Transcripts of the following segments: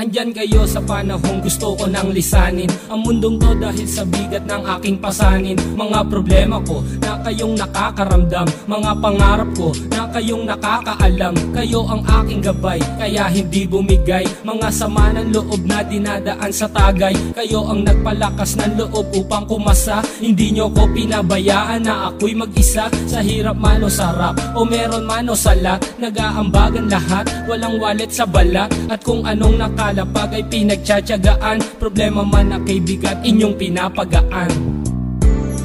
Andyan kayo sa panahong gusto ko nang lisanin ang mundong to dahil sa bigat ng aking pasanin. Mga problema ko na kayong nakakaramdam, mga pangarap ko na kayong nakakaalam. Kayo ang aking gabay, kaya hindi bumigay. Mga sama ng loob na dinadaan sa tagay, kayo ang nagpalakas ng loob upang kumasa. Hindi nyo ko pinabayaan na ako'y mag-isa. Sa hirap man o sarap, o meron man o salat, nag-aambagan lahat, walang wallet sa balat. At kung anong nakalapag ay pinagtsatsagaan, problema man na kaibigan, inyong pinapagaan.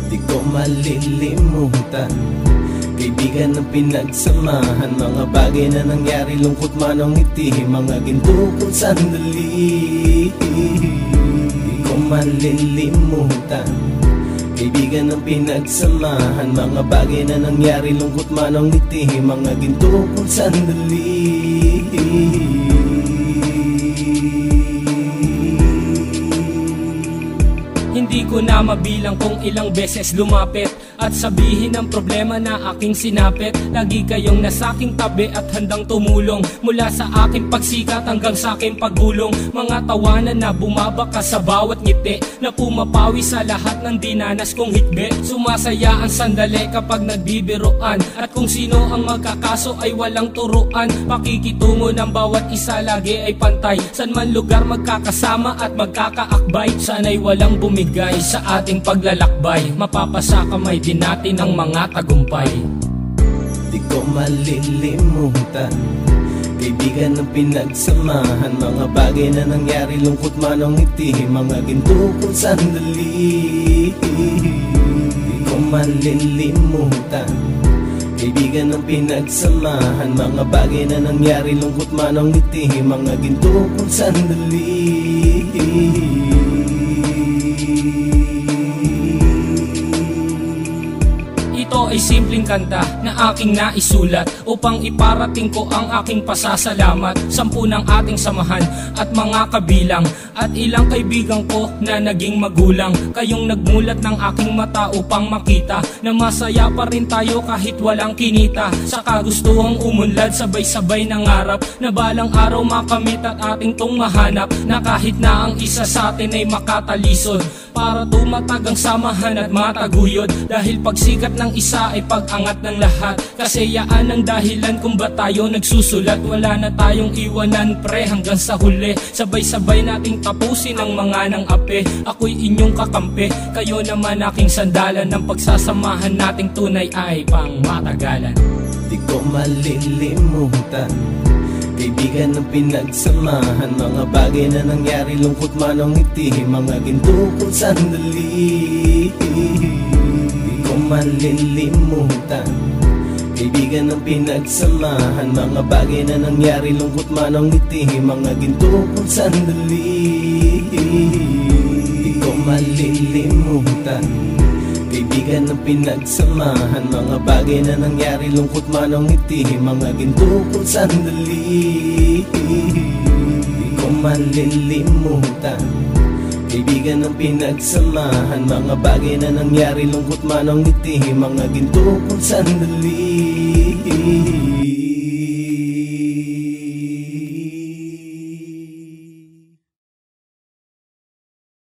Di ko malilimutan, kaibigan ng pinagsamahan, mga bagay na nangyari, lungkot man o ngiti, mga ginto kong sandali. Di ko malilimutan, kaibigan ng pinagsamahan, mga bagay na nangyari, lungkot man o ngiti, mga ginto kong sandali. Hindi ko na mabilang kung ilang beses lumapit at sabihin ang problema na aking sinapit. Lagi kayong nasa aking tabi at handang tumulong, mula sa aking pagsikat hanggang sa aking paggulong. Mga tawanan na bumabaka sa bawat ngiti, na pumapawi sa lahat ng dinanas kong hitbe. Sumasaya ang sandali kapag nagbibiruan, at kung sino ang magkakaso ay walang turuan. Pakikitungo ng bawat isa lagi ay pantay, san man lugar magkakasama at magkakaakbay. Sana'y walang bumigay sa ating paglalakbay, mapapasa kamay din natin ang mga tagumpay. Di ko malilimutan, kaibigan ng pinagsamahan, mga bagay na nangyari, lungkot man o ngiti, mga ginto kong sandali. Di ko malilimutan, kaibigan ng pinagsamahan, mga bagay na nangyari, lungkot man o ngiti, mga ginto kong sandali. Ito ay simpleng kanta na aking naisulat upang iparating ko ang aking pasasalamat. 10 ng ating samahan at mga kabilang, at ilang kaibigan ko na naging magulang. Kayong nagmulat ng aking mata upang makita na masaya pa rin tayo kahit walang kinita. Sa kagustuhang umunlad, sabay-sabay nangarap na balang araw makamit at ating tong mahanap, na kahit na ang isa sa atin ay makatalisod, para tumatag ang samahan at mataguyod. Dahil pagsikat ng isa ay pag-angat ng lahat, kasayaan ang dahilan kung ba tayo nagsusulat. Wala na tayong iwanan pre hanggang sa huli, sabay-sabay nating tapusin ang mga nang ape. Ako'y inyong kakampi, kayo naman aking sandalan, ng pagsasamahan nating tunay ay pang matagalan. Di ko malilimutan, kaibigan ng pinagsamahan, mga bagay na nangyari, lungkot man o ngiti, mga ginto kong sandali. Di ko malilimutan, kaibigan ng pinagsamahan, mga bagay na nangyari, lungkot man o ngiti, mga ginto kong sandali. Di ko malilimutan, kaibigan ng pinagsamahan, mga bagay na nangyari, lungkot man o ngiti, mga ginto kong sandali. Di ko malilimutan, kaibigan ng pinagsamahan, mga bagay na nangyari, lungkot man o ngiti, mga ginto kong sandali.